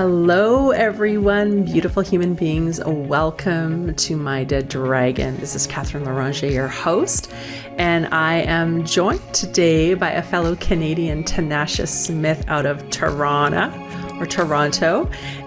Hello, everyone, beautiful human beings. Welcome to My Dead Dragon. This is Katherine, your host, and I am joined today by a fellow Canadian, Tanasha Smith, out of Toronto.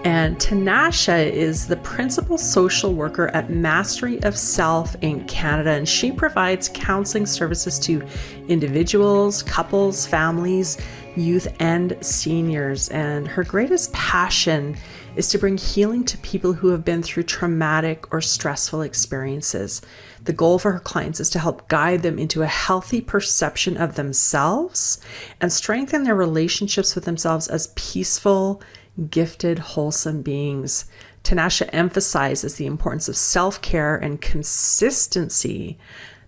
And Tanasha is the principal social worker at Mastery of Self in Canada, and she provides counseling services to individuals, couples, families, youth, and seniors. And her greatest passion is to bring healing to people who have been through traumatic or stressful experiences. The goal for her clients is to help guide them into a healthy perception of themselves and strengthen their relationships with themselves as peaceful, gifted, wholesome beings. Tanasha emphasizes the importance of self-care and consistency,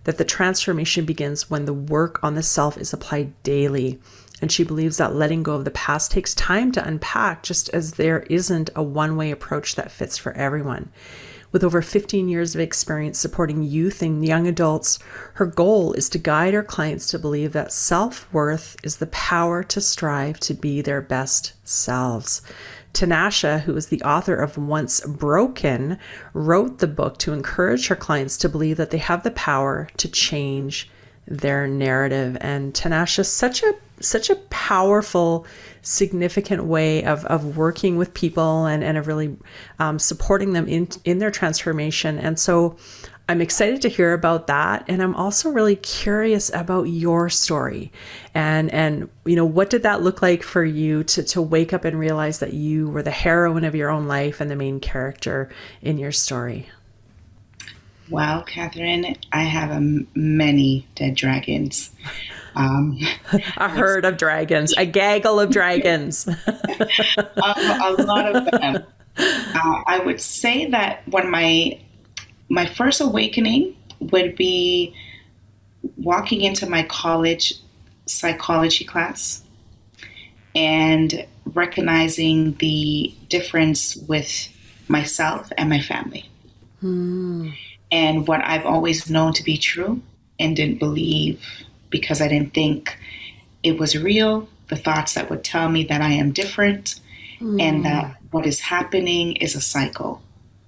that the transformation begins when the work on the self is applied daily. And she believes that letting go of the past takes time to unpack, just as there isn't a one-way approach that fits for everyone. With over 15 years of experience supporting youth and young adults, her goal is to guide her clients to believe that self-worth is the power to strive to be their best selves. Tanasha, who is the author of Once Broken, wrote the book to encourage her clients to believe that they have the power to change their narrative. And Tanasha, such a powerful, significant way of working with people and of really supporting them in their transformation. And so I'm excited to hear about that. And I'm also really curious about your story and you know, what did that look like for you to wake up and realize that you were the heroine of your own life and the main character in your story? Well, Katherine, I have many dead dragons. A herd of dragons, a gaggle of dragons. A lot of them. I would say that when my first awakening would be walking into my college psychology class and recognizing the difference with myself and my family. And what I've always known to be true and didn't believe because I didn't think it was real, the thoughts that would tell me that I am different and that what is happening is a cycle.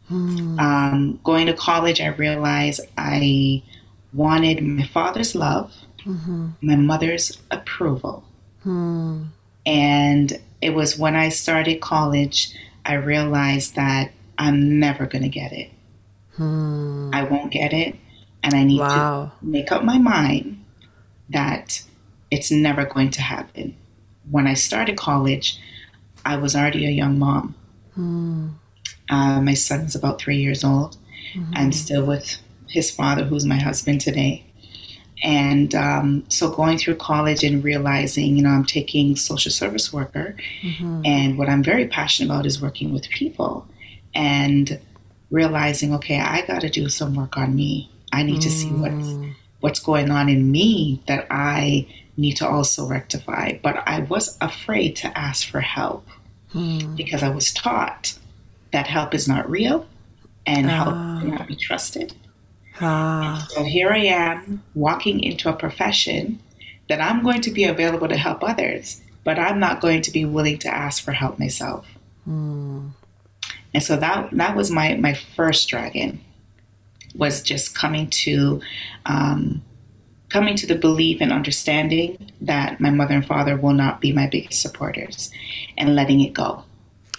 Going to college, I realized I wanted my father's love, my mother's approval. And it was when I started college, I realized that I'm never going to get it. I won't get it. And I need to make up my mind that it's never going to happen. When I started college, I was already a young mom. My son was about 3 years old. I'm still with his father, who's my husband today. And so going through college and realizing, you know, I'm taking social service worker. And what I'm very passionate about is working with people. And realizing, okay, I got to do some work on me. I need to see what's going on in me that I need to also rectify. But I was afraid to ask for help because I was taught that help is not real and help cannot be trusted. And so here I am walking into a profession that I'm going to be available to help others, but I'm not going to be willing to ask for help myself. And so that was my first dragon, was just coming to the belief and understanding that my mother and father will not be my biggest supporters and letting it go.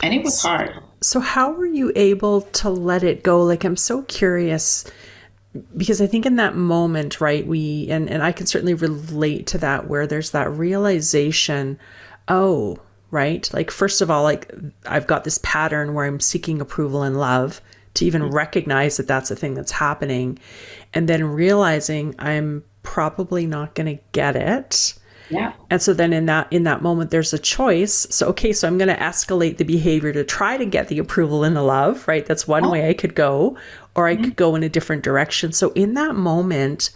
And it was hard. So how were you able to let it go? Like, I'm so curious because I think in that moment, right, and I can certainly relate to that, where there's that realization, right? Like, first of all, like, I've got this pattern where I'm seeking approval and love, to even recognize that that's a thing that's happening. And then realizing I'm probably not going to get it. Yeah. And so then in that moment, there's a choice. So, okay, so I'm going to escalate the behavior to try to get the approval and the love, right? That's one way I could go, or I could go in a different direction. So in that moment,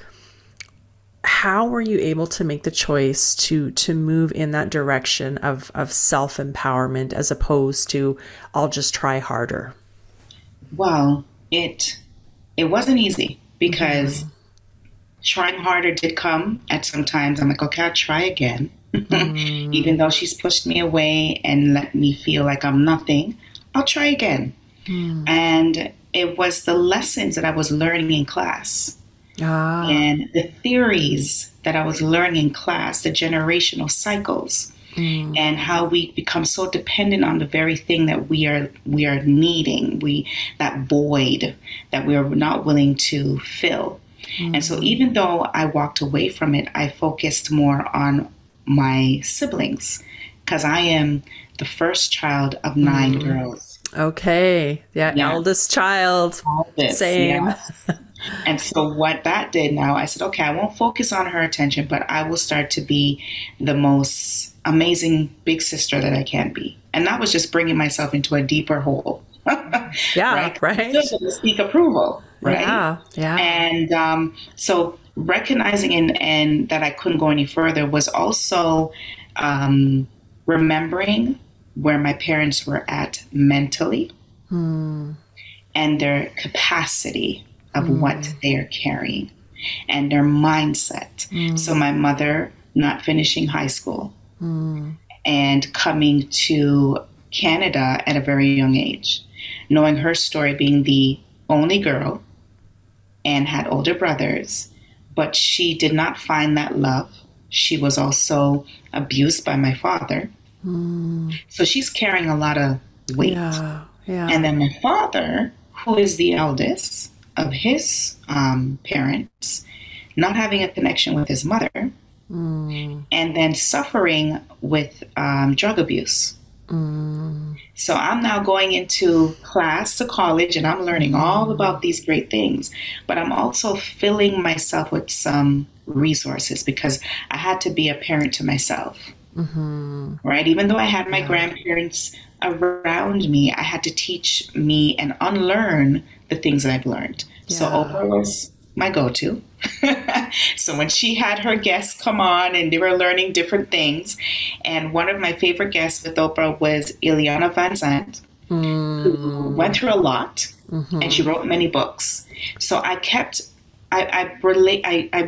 how were you able to make the choice to move in that direction of self-empowerment as opposed to, I'll just try harder? Well, it wasn't easy because trying harder did come at some times. I'm like, okay, I'll try again. Even though she's pushed me away and let me feel like I'm nothing, I'll try again. And it was the lessons that I was learning in class and the theories that I was learning in class, the generational cycles, and how we become so dependent on the very thing that we are needing, that void that we are not willing to fill. And so even though I walked away from it, I focused more on my siblings because I am the first child of 9 girls. Okay. Yeah. Eldest child. Same. Yes. And so what that did now, I said, okay, I won't focus on her attention, but I will start to be the most amazing big sister that I can be. And that was just bringing myself into a deeper hole. Yeah. Right. Still to seek approval. Right. Yeah. Yeah. And so recognizing and that I couldn't go any further was also remembering where my parents were at mentally and their capacity of what they're carrying and their mindset. So my mother not finishing high school and coming to Canada at a very young age, knowing her story, being the only girl and had older brothers, but she did not find that love. She was also abused by my father. So she's carrying a lot of weight. Yeah. And then my father, who is the eldest of his parents, not having a connection with his mother, and then suffering with drug abuse. So I'm now going into class to college and I'm learning all about these great things, but I'm also filling myself with some resources because I had to be a parent to myself. Right? Even though I had my grandparents around me, I had to teach me and unlearn the things that I've learned. So Oprah was my go-to. So when she had her guests come on and they were learning different things, and one of my favorite guests with Oprah was Ileana Van Zandt, who went through a lot and she wrote many books. So I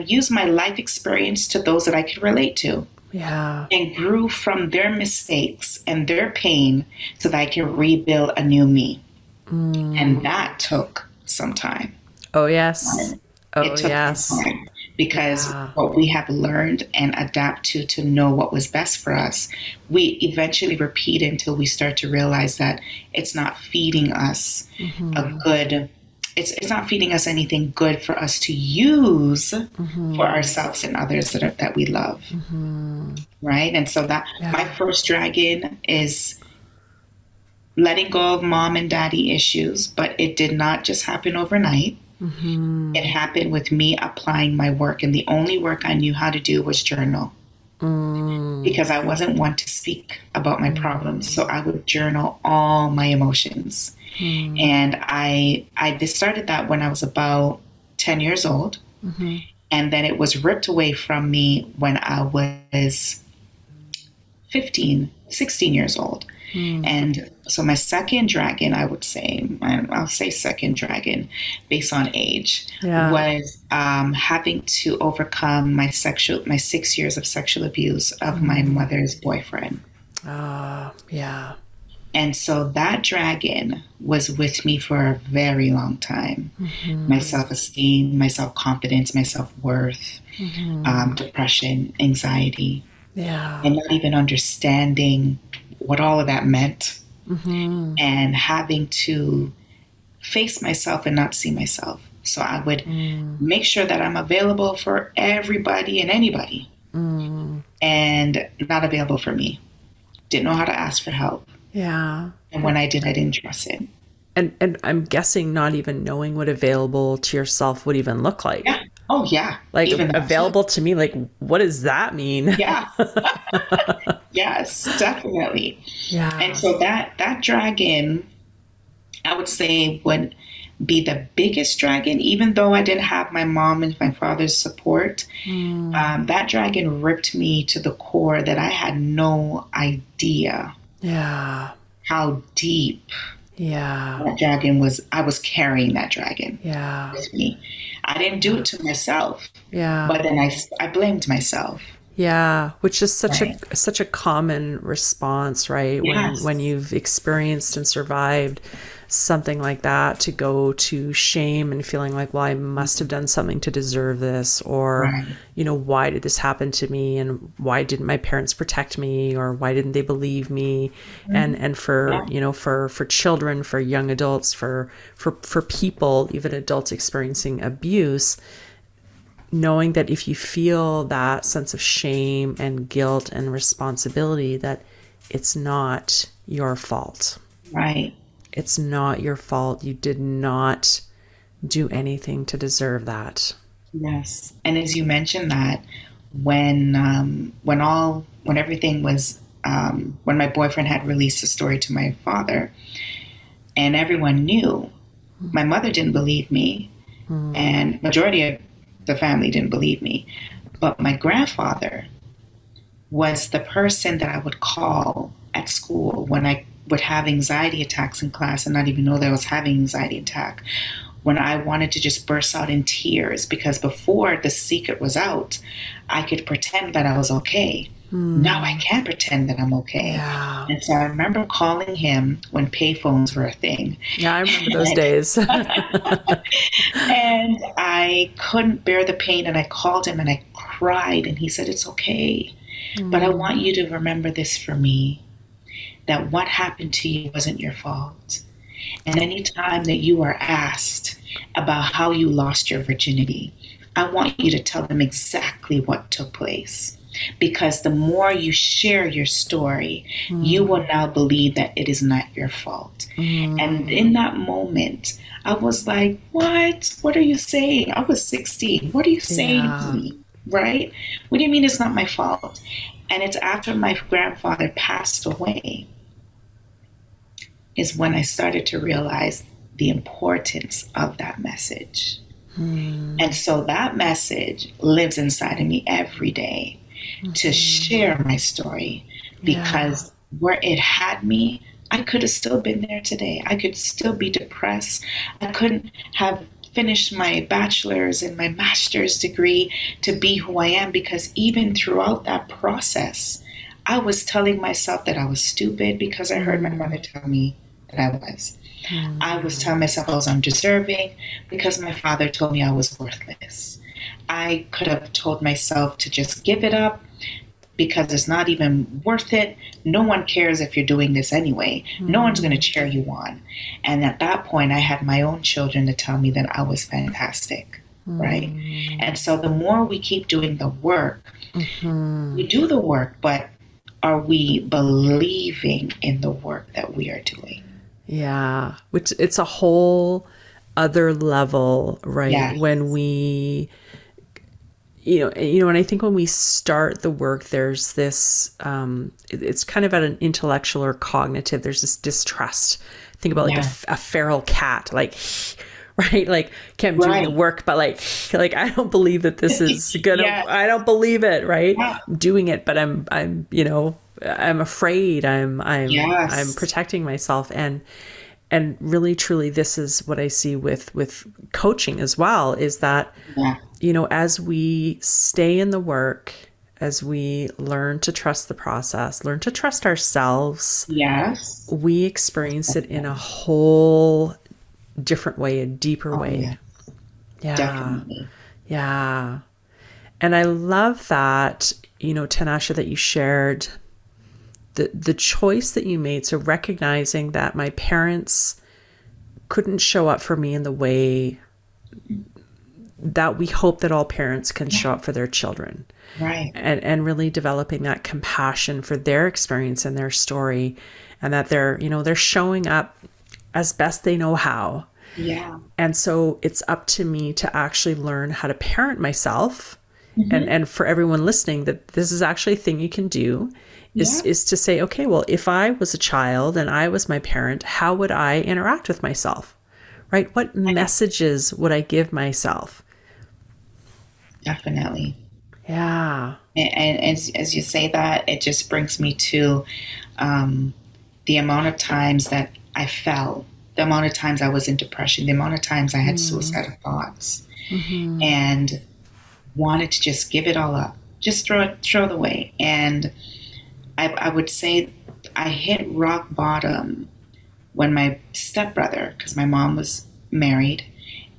used my life experience to those that I could relate to. Yeah. And grew from their mistakes and their pain so that I can rebuild a new me. And that took some time. Oh, yes. It took some time because what we have learned and adapt to know what was best for us, we eventually repeat until we start to realize that it's not feeding us it's not feeding us anything good for us to use for ourselves and others that we love. Right? And so that my first dragon is letting go of mom and daddy issues, but it did not just happen overnight. It happened with me applying my work, and the only work I knew how to do was journal. Because I wasn't one to speak about my problems. So I would journal all my emotions. And I started that when I was about 10 years old. And then it was ripped away from me when I was 15, 16 years old. And so my second dragon, I'll say second dragon based on age, was having to overcome my 6 years of sexual abuse of my mother's boyfriend. And so that dragon was with me for a very long time. My self-esteem, my self-confidence, my self-worth, depression, anxiety, and not even understanding what all of that meant, and having to face myself and not see myself. So I would make sure that I'm available for everybody and anybody, and not available for me. Didn't know how to ask for help. And when I did, I didn't trust it. And I'm guessing not even knowing what available to yourself would even look like. Oh, yeah. Like even available to me, like, what does that mean? Yes, definitely. And so that dragon, I would say, would be the biggest dragon, even though I didn't have my mom and my father's support. That dragon ripped me to the core that I had no idea how deep that dragon was. I was carrying that dragon with me. I didn't do it to myself, but then I blamed myself. Yeah, which is Right. such a common response, right? When Yes. you've experienced and survived something like that, to go to shame and feeling like, well, I must have done something to deserve this, or, Right. why did this happen to me, and why didn't my parents protect me, or why didn't they believe me? Mhm. And for, Yeah. for children, for young adults, for people, even adults experiencing abuse, knowing that if you feel that sense of shame and guilt and responsibility, that it's not your fault. Right. It's not your fault. You did not do anything to deserve that. Yes. And as you mentioned that, when everything was when my boyfriend had released the story to my father, and everyone knew, my mother didn't believe me, and majority of the family didn't believe me, but my grandfather was the person that I would call at school when I would have anxiety attacks in class and not even know that I was having anxiety attack. When I wanted to just burst out in tears because before the secret was out, I could pretend that I was okay. Now I can't pretend that I'm okay. Yeah. And so I remember calling him when payphones were a thing. Yeah, I remember those days. And I couldn't bear the pain, and I called him and I cried, and he said, "It's okay. But I want you to remember this for me, that what happened to you wasn't your fault. And anytime that you are asked about how you lost your virginity, I want you to tell them exactly what took place. Because the more you share your story, you will now believe that it is not your fault." And in that moment, I was like, "What? What are you saying?" I was 16. What are you saying to Yeah. me? Right? What do you mean it's not my fault? And it's after my grandfather passed away is when I started to realize the importance of that message. And so that message lives inside of me every day to share my story, Yeah. because where it had me, I could have still been there today. I could still be depressed. I couldn't have finished my bachelor's and my master's degree to be who I am, because even throughout that process, I was telling myself that I was stupid because I heard my mother tell me that I was. I was telling myself I was undeserving because my father told me I was worthless. I could have told myself to just give it up because it's not even worth it. No one cares if you're doing this anyway. No one's going to cheer you on. And at that point, I had my own children to tell me that I was fantastic, right? And so the more we keep doing the work, we do the work, but are we believing in the work that we are doing? Yeah. Which it's a whole other level, right? Yeah. When we, and I think when we start the work, there's this, it's kind of at an intellectual or cognitive, there's this distrust. Think about like Yeah. a feral cat, like, right? Like, okay, I'm doing the Right. work, but like, I don't believe that this is gonna, Yes. I don't believe it, right? Yeah. I'm doing it, but I'm afraid, I'm Yes. protecting myself. And really, truly, this is what I see with coaching as well, is that, Yeah. as we stay in the work, as we learn to trust the process, learn to trust ourselves, Yes. we experience it in a whole different way, a deeper Oh, way. yeah. Yeah. Definitely. Yeah. And I love that, Tanasha, that you shared the choice that you made. So recognizing that my parents couldn't show up for me in the way that we hope that all parents can show up for their children. Right. And really developing that compassion for their experience and their story, and that they're showing up as best they know how. Yeah. And so it's up to me to actually learn how to parent myself. And for everyone listening, that this is actually a thing you can do, is to say, okay, well, if I was a child and I was my parent, how would I interact with myself? Right? What messages would I give myself? Definitely. Yeah. And as you say that, it just brings me to the amount of times that I fell, the amount of times I was in depression, the amount of times I had suicidal thoughts, and wanted to just give it all up, just throw it away. And I would say I hit rock bottom when my stepbrother, because my mom was married,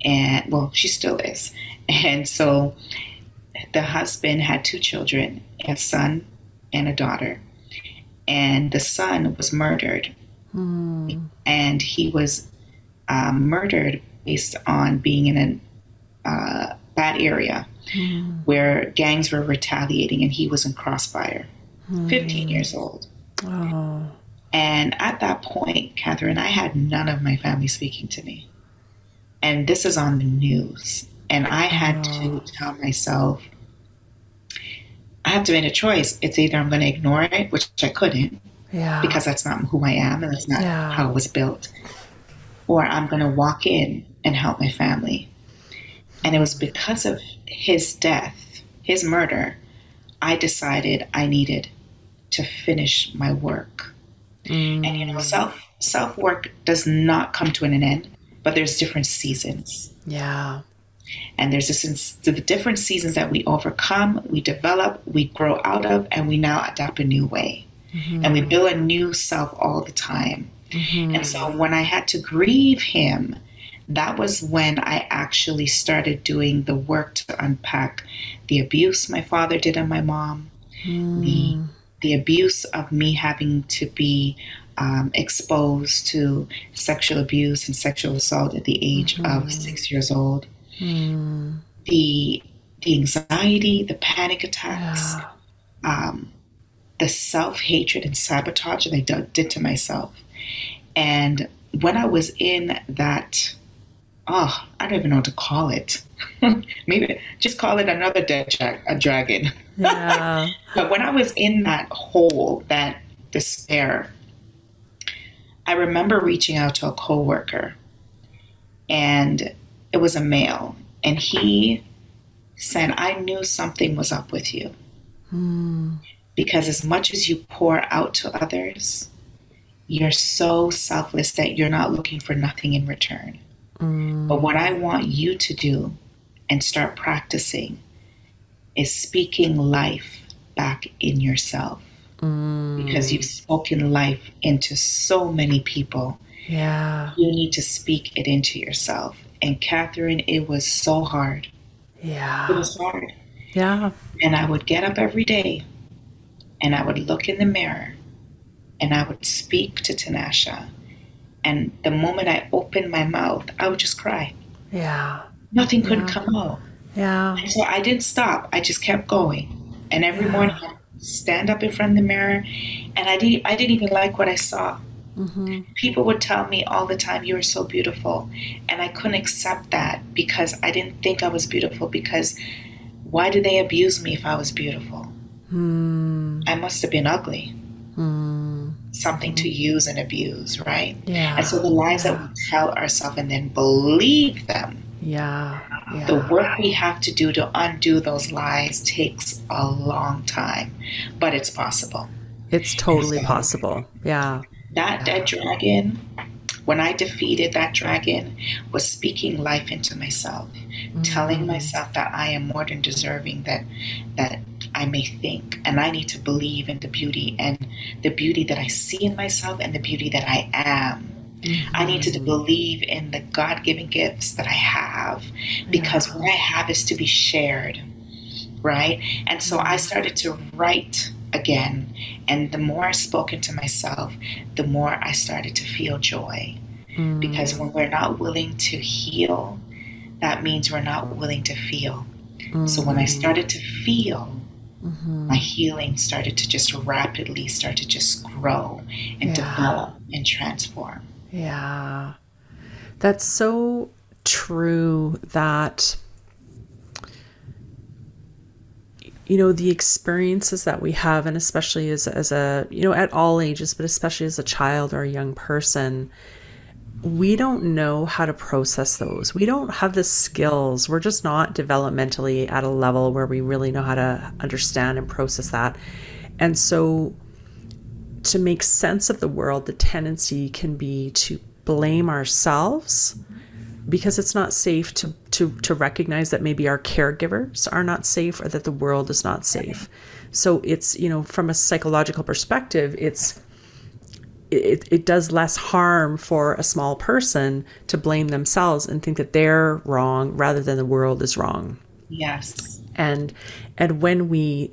and well, she still is. And so the husband had 2 children, a son and a daughter. And the son was murdered. And he was murdered based on being in a bad area where gangs were retaliating, and he was in crossfire, 15 years old. Oh. And at that point, Katherine, I had none of my family speaking to me. And this is on the news. And I had to tell myself, I have to make a choice. It's either I'm going to ignore it, which I couldn't, because that's not who I am and that's not how I was built, or I'm going to walk in and help my family. And it was because of his death, his murder, I decided I needed to finish my work. And, you know, self work does not come to an end, but there's different seasons. Yeah. And there's the different seasons that we overcome, we develop, we grow out of, and we now adapt a new way. And we build a new self all the time. And so when I had to grieve him, that was when I actually started doing the work to unpack the abuse my father did on my mom, the abuse of me having to be exposed to sexual abuse and sexual assault at the age of 6 years old. The anxiety, the panic attacks, the self-hatred and sabotage that I did to myself. And when I was in that, I don't even know what to call it. Maybe just call it another dead dragon. Yeah. But when I was in that hole, that despair, I remember reaching out to a coworker, and it was a male, and he said, I knew something was up with you. Because as much as you pour out to others, you're so selfless that you're not looking for nothing in return. But what I want you to do and start practicing is speaking life back in yourself. Because you've spoken life into so many people. Yeah. You need to speak it into yourself. And Katherine, it was so hard. Yeah. It was hard. Yeah. And I would get up every day and I would look in the mirror and I would speak to Tanasha. And the moment I opened my mouth, I would just cry. Yeah. Nothing could come out. Yeah. And so I didn't stop. I just kept going. And every morning I'd stand up in front of the mirror, and I didn't even like what I saw. People would tell me all the time, you are so beautiful. And I couldn't accept that because I didn't think I was beautiful, because why did they abuse me if I was beautiful? I must have been ugly. Something to use and abuse, right? Yeah. And so the lies that we tell ourselves and then believe them. The work we have to do to undo those lies takes a long time, but it's possible. It's totally possible. Yeah. That dragon, when I defeated that dragon, was speaking life into myself, telling myself that I am more than deserving that I may think, and I need to believe in the beauty that I see in myself and the beauty that I am. I need to believe in the God-given gifts that I have, because what I have is to be shared, right? And so I started to write again, and the more I spoke into myself, the more I started to feel joy. Because when we're not willing to heal, that means we're not willing to feel. So when I started to feel, my healing started to just rapidly start to just grow and develop and transform. Yeah. That's so true that, you know, the experiences that we have, and especially as a, you know, at all ages, but especially as a child or a young person, we don't know how to process those. We don't have the skills. We're just not developmentally at a level where we really know how to understand and process that. And so to make sense of the world, the tendency can be to blame ourselves because it's not safe to recognize that maybe our caregivers are not safe or that the world is not safe. So it's, from a psychological perspective, it does less harm for a small person to blame themselves and think that they're wrong rather than the world is wrong. Yes. And when we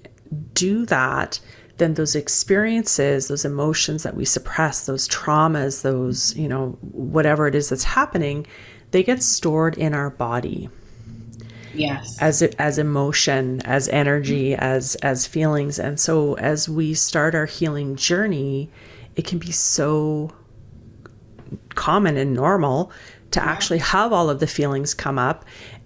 do that, then those experiences, those emotions that we suppress, those traumas, those, whatever it is that's happening, they get stored in our body. Yes. As emotion, as energy, as feelings. And so as we start our healing journey, it can be so common and normal to actually have all of the feelings come up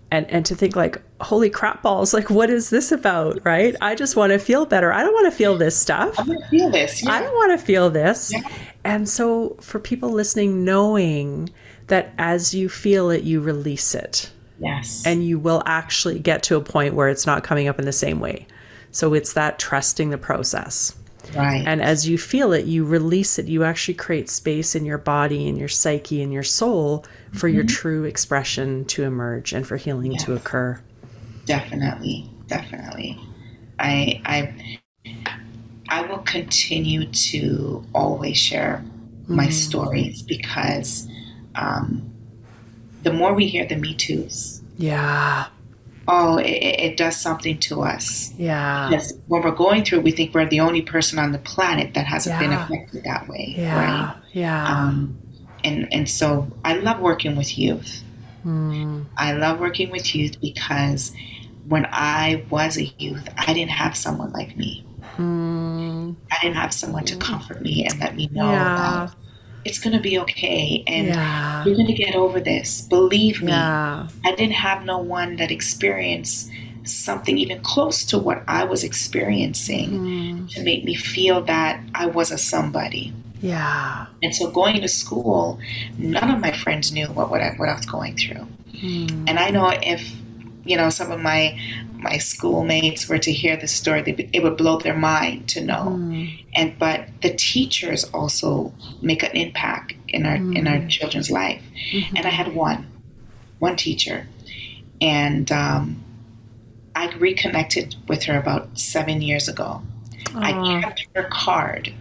and to think like, holy crap balls, like, what is this about, right? I just want to feel better. I don't want to feel this stuff. I want to feel this. Yeah. I don't want to feel this. Yeah. And so for people listening, knowing that as you feel it, you release it. Yes. And you will actually get to a point where it's not coming up in the same way. So it's that trusting the process. Right. And as you feel it, you release it. You actually create space in your body, in your psyche, in your soul for your true expression to emerge and for healing to occur. Definitely. Definitely. I will continue to always share my stories because the more we hear the Me Too's, it does something to us. Yeah. Because when we're going through, we think we're the only person on the planet that hasn't been affected that way. Yeah. Right? Yeah. And so I love working with youth. I love working with youth because when I was a youth, I didn't have someone like me. I didn't have someone to comfort me and let me know that it's going to be okay. And you're going to get over this. Believe me. I didn't have no one that experienced something even close to what I was experiencing to make me feel that I was a somebody. Yeah. And so going to school, none of my friends knew what I was going through. And I know if, some of my schoolmates were to hear the story, it would blow their mind to know. But the teachers also make an impact in our children's life. And I had one teacher, and I reconnected with her about 7 years ago. I kept her card.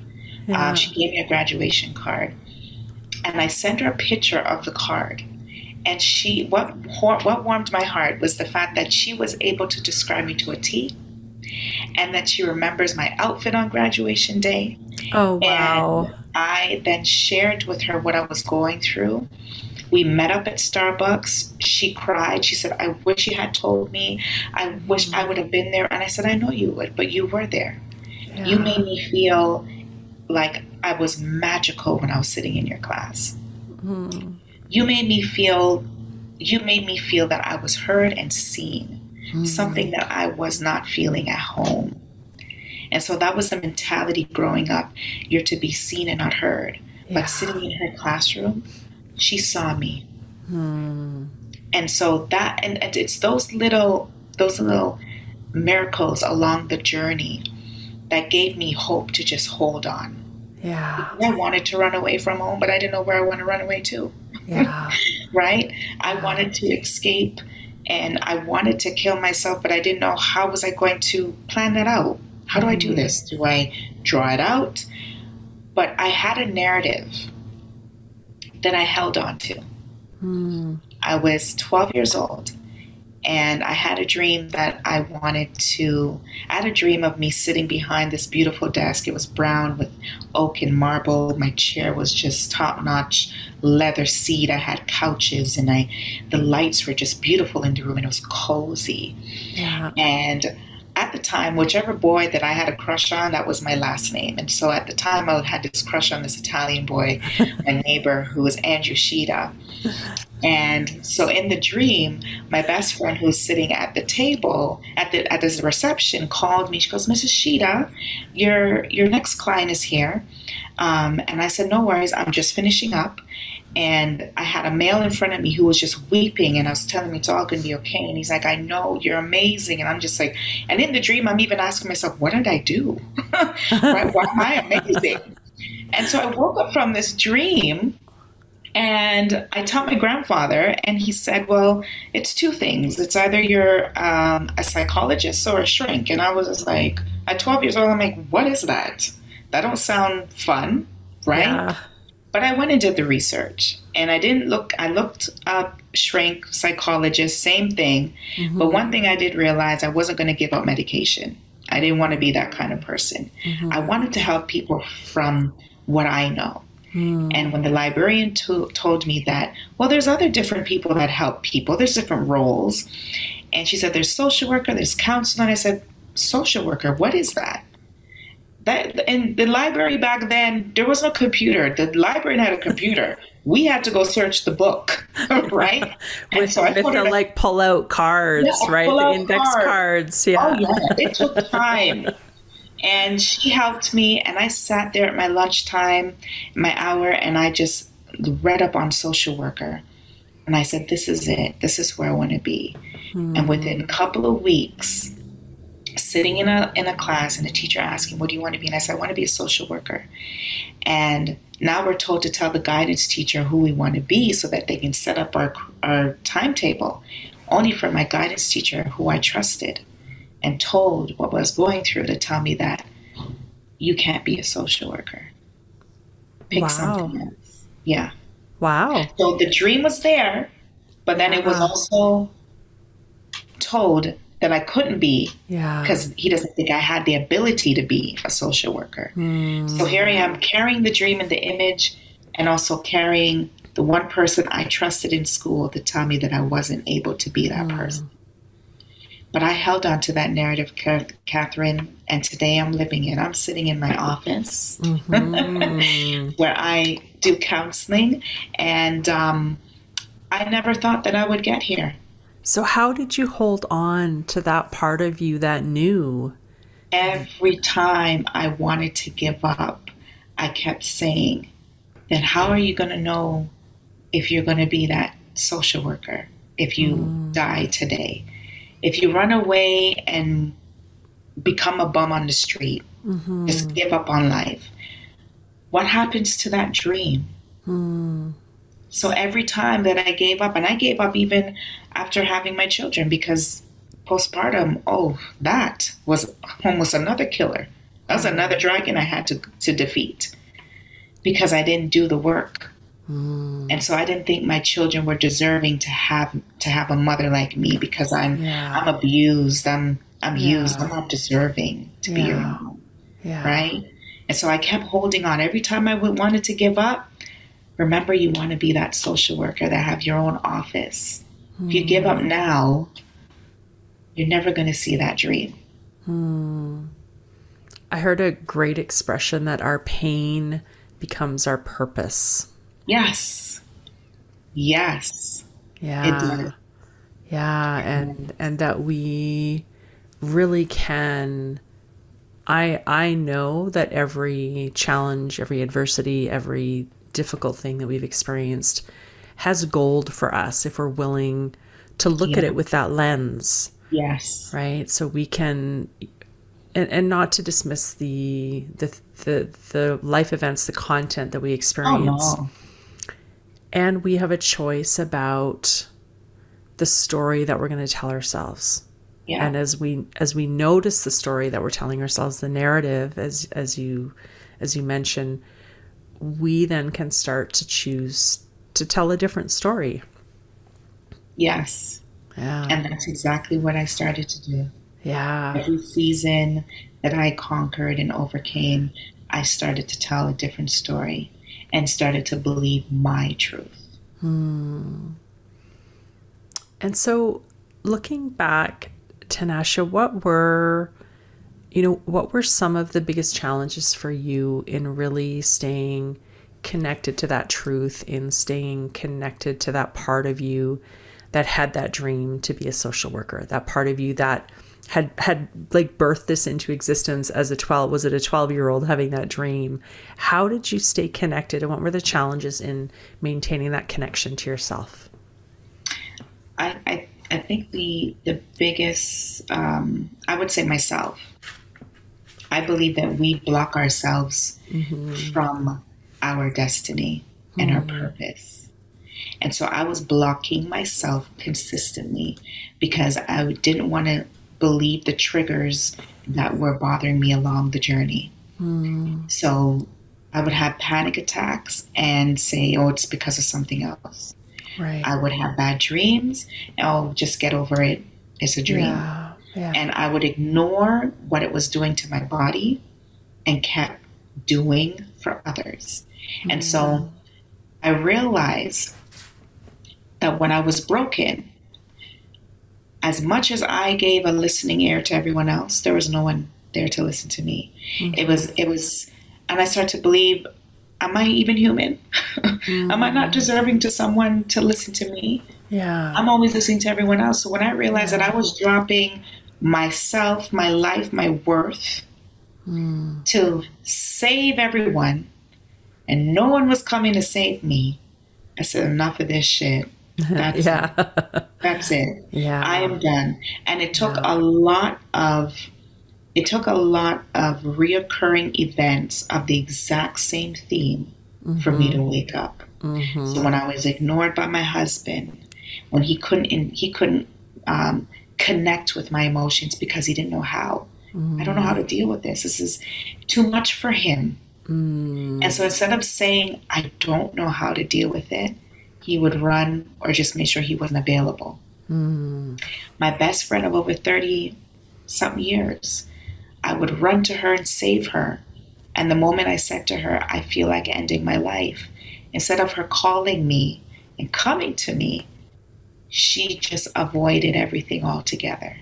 She gave me a graduation card, and I sent her a picture of the card. And what warmed my heart was the fact that she was able to describe me to a T, and that she remembers my outfit on graduation day. Oh, wow. And I then shared with her what I was going through. We met up at Starbucks. She cried. She said, I wish you had told me. I wish I would have been there. And I said, I know you would, but you were there. Yeah. You made me feel like I was magical when I was sitting in your class. You made me feel that I was heard and seen, something that I was not feeling at home. And so that was the mentality growing up. You're to be seen and not heard. But sitting in her classroom, she saw me. And so and it's those little miracles along the journey that gave me hope to just hold on. Yeah. I wanted to run away from home, but I didn't know where I wanted to run away to. Yeah. Right? I wanted to escape and I wanted to kill myself, but I didn't know how was I going to plan that out. How do I do this? Do I draw it out? But I had a narrative that I held on to. I was 12 years old and I had a dream that I had a dream of me sitting behind this beautiful desk. It was brown with oak and marble. My chair was just top-notch leather seat. I had couches and the lights were just beautiful in the room and it was cozy. Yeah. And at the time, whichever boy that I had a crush on, that was my last name. And so at the time, I had this crush on this Italian boy, my neighbor, who was Andrew Shida. And so in the dream, my best friend who was sitting at the table at the reception called me. She goes, Mrs. Shida, your next client is here. And I said, no worries, I'm just finishing up. And I had a male in front of me who was just weeping, and I was telling him it's all going to be okay. And he's like, I know, you're amazing. And I'm just like, and in the dream, I'm even asking myself, what did I do? Why am I amazing? And so I woke up from this dream And I taught my grandfather, and he said, well, it's two things. It's either you're a psychologist or a shrink. And I was just like, at 12 years old, I'm like, what is that? That don't sound fun, right? Yeah. But I went and did the research, and I looked up shrink, psychologist, same thing. Mm-hmm. But one thing I did realize, I wasn't going to give up medication. I didn't want to be that kind of person. Mm-hmm. I wanted to help people from what I know. And when the librarian told me that, well, there's other different people that help people. There's different roles. And she said, there's social worker, there's counselor. And I said, social worker, what is that? That in the library back then, there was no computer. The librarian had a computer. We had to go search the book, right? with the like pull out cards, right? The index cards. Yeah. Oh yeah, it took time. And she helped me, and I sat there at my lunchtime, my hour, and I just read up on social worker. And I said, this is it. This is where I want to be. And within a couple of weeks, sitting in a class and the teacher asking, what do you want to be? And I said, I want to be a social worker. And now we're told to tell the guidance teacher who we want to be so that they can set up our timetable, only for my guidance teacher, who I trusted and told what I was going through, to tell me that you can't be a social worker. Pick something else. Yeah. Wow. So the dream was there, but then it was also told that I couldn't be, because he doesn't think I had the ability to be a social worker. So here I am carrying the dream and the image, and also carrying the one person I trusted in school to tell me that I wasn't able to be that person. But I held on to that narrative, Katherine, and today I'm living it. I'm sitting in my office where I do counseling, and I never thought that I would get here. So how did you hold on to that part of you that knew? Every time I wanted to give up, I kept saying, then how are you going to know if you're going to be that social worker if you die today? If you run away and become a bum on the street, just give up on life, what happens to that dream? So every time that I gave up, and I gave up even after having my children, because postpartum, that was almost another killer. That was another dragon I had to defeat, because I didn't do the work. And so I didn't think my children were deserving to have a mother like me, because I'm abused, I'm used, I'm not deserving to be your mom, right? And so I kept holding on. Every time I wanted to give up, remember, you want to be that social worker that have your own office. If you give up now, you're never going to see that dream. I heard a great expression that our pain becomes our purpose. Yes. Yes. Yeah. It did. Yeah. And that we really can, I know that every challenge, every adversity, every difficult thing that we've experienced has gold for us if we're willing to look at it with that lens. Yes. Right. So we can, and not to dismiss the life events, the content that we experience. Oh, no. And we have a choice about the story that we're going to tell ourselves. Yeah. And as we notice the story that we're telling ourselves, the narrative, as you mentioned, we then can start to choose to tell a different story. Yes. Yeah. And that's exactly what I started to do. Yeah. Every season that I conquered and overcame, I started to tell a different story and started to believe my truth. And so looking back, Tanasha, what were some of the biggest challenges for you in really staying connected to that truth, in staying connected to that part of you that had that dream to be a social worker, that part of you that had like birthed this into existence as a 12-year-old having that dream? How did you stay connected, and what were the challenges in maintaining that connection to yourself? I think the biggest, I would say myself. I believe that we block ourselves from our destiny. and her purpose. And so I was blocking myself consistently because I didn't want to believe the triggers that were bothering me along the journey. So I would have panic attacks and say, oh, it's because of something else. Right. I would have bad dreams. Oh, just get over it. It's a dream. Yeah. And I would ignore what it was doing to my body and kept doing for others. And so I realized that when I was broken, as much as I gave a listening ear to everyone else, there was no one there to listen to me. It was, and I started to believe, am I even human? Am I not deserving to someone to listen to me? Yeah. I'm always listening to everyone else. So when I realized that I was dropping myself, my life, my worth to save everyone, and no one was coming to save me, I said, enough of this shit. That's it. That's it. Yeah. I am done. And it took a lot of reoccurring events of the exact same theme for me to wake up. So when I was ignored by my husband, when he couldn't connect with my emotions because he didn't know how. I don't know how to deal with this. This is too much for him. And so instead of saying, I don't know how to deal with it, he would run or just make sure he wasn't available. My best friend of over 30-something years, I would run to her and save her. And the moment I said to her, I feel like ending my life, instead of her calling me and coming to me, she just avoided everything altogether.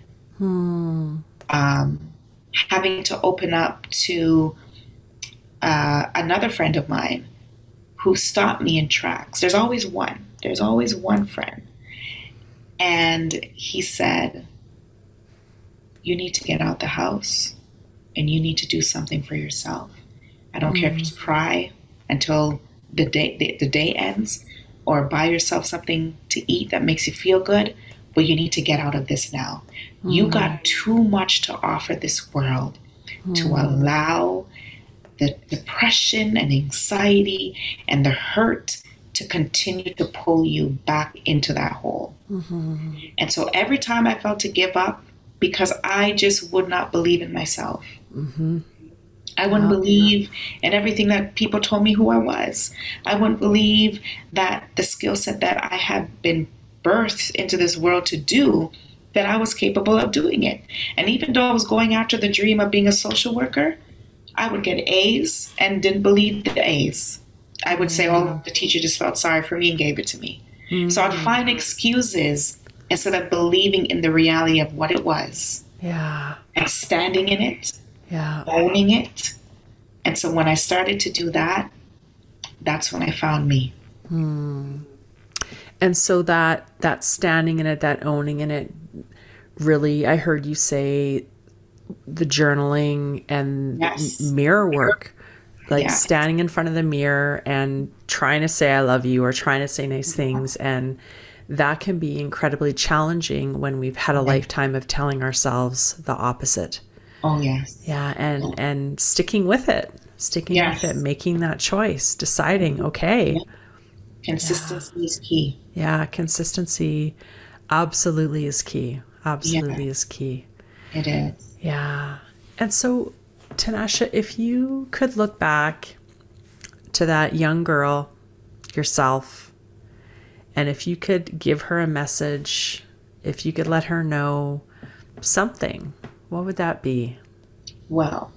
Having to open up to another friend of mine who stopped me in tracks. There's always one. There's always one friend. And he said, you need to get out the house and you need to do something for yourself. I don't care if it's cry until the day ends, or buy yourself something to eat that makes you feel good, but you need to get out of this now. You got too much to offer this world to allow the depression and anxiety and the hurt to continue to pull you back into that hole. And so every time I felt to give up, because I just would not believe in myself. I wouldn't believe in everything that people told me who I was. I wouldn't believe that the skill set that I had been birthed into this world to do, that I was capable of doing it. And even though I was going after the dream of being a social worker, I would get A's and didn't believe the A's. I would say, oh, the teacher just felt sorry for me and gave it to me. So I'd find excuses instead of believing in the reality of what it was. Yeah. And standing in it. Yeah. Owning it. And so when I started to do that, that's when I found me. And so that standing in it, that owning in it, really, I heard you say the journaling and mirror work, like standing in front of the mirror and trying to say I love you or trying to say nice things. And that can be incredibly challenging when we've had a lifetime of telling ourselves the opposite. Oh, yes. Yeah. And sticking with it, making that choice, deciding, okay. Consistency is key. Yeah. Consistency absolutely is key. Absolutely is key. It is. Yeah. And so, Tanasha, if you could look back to that young girl, yourself, and if you could give her a message, if you could let her know something, what would that be? Well,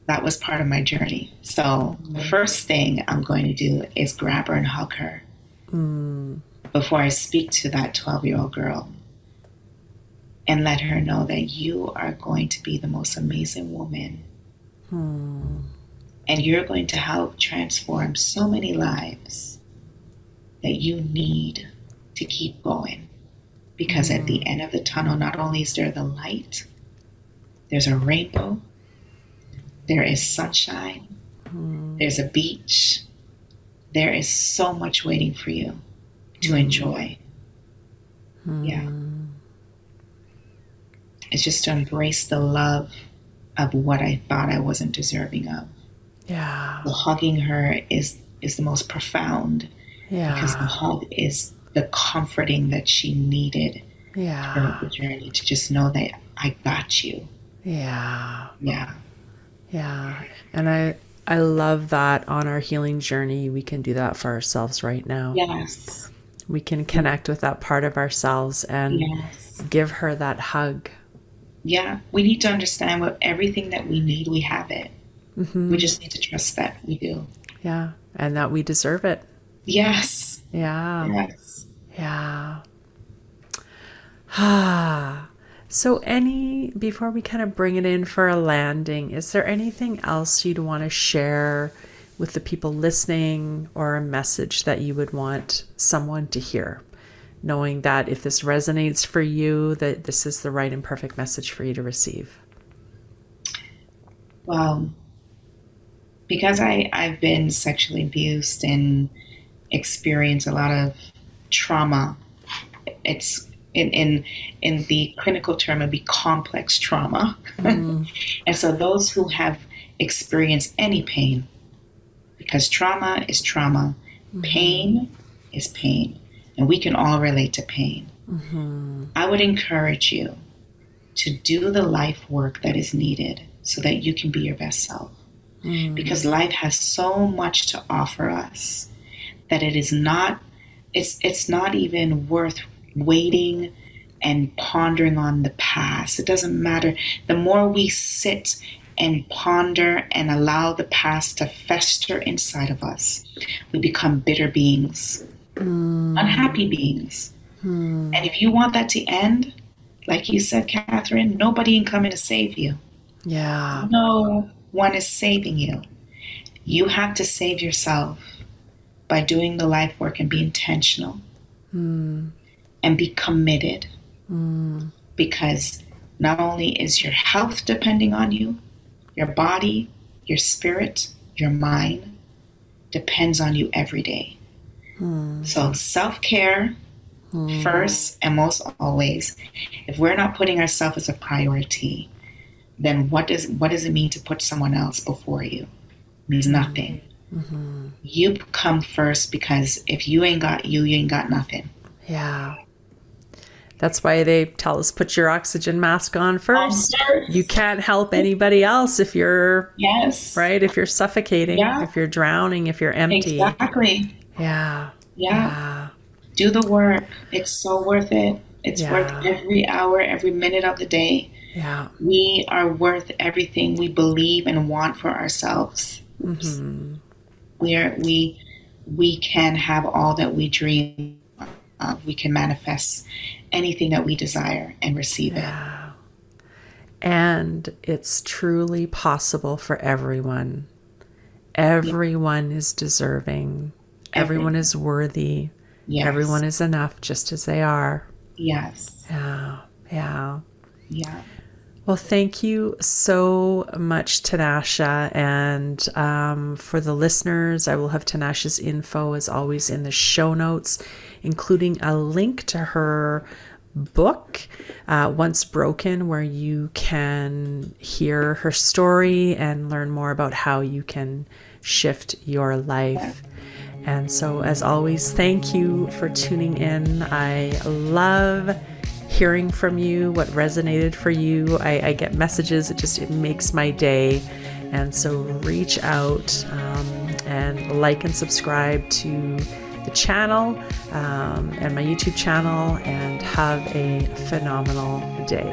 that was part of my journey. So the first thing I'm going to do is grab her and hug her before I speak to that 12-year-old girl, and let her know that you are going to be the most amazing woman. And you're going to help transform so many lives that you need to keep going. Because at the end of the tunnel, not only is there the light, there's a rainbow, there is sunshine, there's a beach, there is so much waiting for you to enjoy. Yeah. It's just to embrace the love of what I thought I wasn't deserving of. Yeah. So hugging her is is the most profound. Yeah. Because the hug is the comforting that she needed throughout the journey, to just know that I got you. Yeah. Yeah. Yeah. And I love that on our healing journey, we can do that for ourselves right now. Yes. We can connect with that part of ourselves and give her that hug. Yeah. We need to understand what everything that we need, we have it. We just need to trust that we do. Yeah. And that we deserve it. Yes. Yeah. Yes. Yeah. So before we kind of bring it in for a landing, is there anything else you'd want to share with the people listening, or a message that you would want someone to hear, knowing that if this resonates for you, that this is the right and perfect message for you to receive? Well, because I've been sexually abused and experienced a lot of trauma, it's in the clinical term, it'd be complex trauma. And so those who have experienced any pain, because trauma is trauma, pain is pain, and we can all relate to pain. I would encourage you to do the life work that is needed so that you can be your best self. Because life has so much to offer us that it's not even worth waiting and pondering on the past. It doesn't matter. The more we sit and ponder and allow the past to fester inside of us, we become bitter beings, unhappy beings. And if you want that to end, like you said, Katherine, nobody can come in to save you. Yeah. No one is saving you. You have to save yourself by doing the life work and be intentional and be committed. Because not only is your health depending on you, your body, your spirit, your mind depends on you every day. So self-care first and most always. If we're not putting ourselves as a priority, then what does it mean to put someone else before you? It means nothing. You come first, because if you ain't got you ain't got nothing. Yeah. That's why they tell us, put your oxygen mask on first. You can't help anybody else if you're, right? If you're suffocating, if you're drowning, if you're empty. Exactly. Yeah. Do the work. It's so worth it. It's worth every hour, every minute of the day. Yeah. We are worth everything we believe and want for ourselves. We can have all that we dream of. We can manifest anything that we desire and receive it. And it's truly possible for everyone. Everyone is deserving. Everyone is worthy. Everyone is enough just as they are. Yeah. Well, thank you so much, Tanasha. And for the listeners, I will have Tanasha's info, as always, in the show notes, including a link to her book, Once Broken, where you can hear her story and learn more about how you can shift your life. And so, as always, thank you for tuning in. I love hearing from you, what resonated for you. I get messages. It makes my day. And so reach out and like and subscribe to the channel and my YouTube channel, and have a phenomenal day.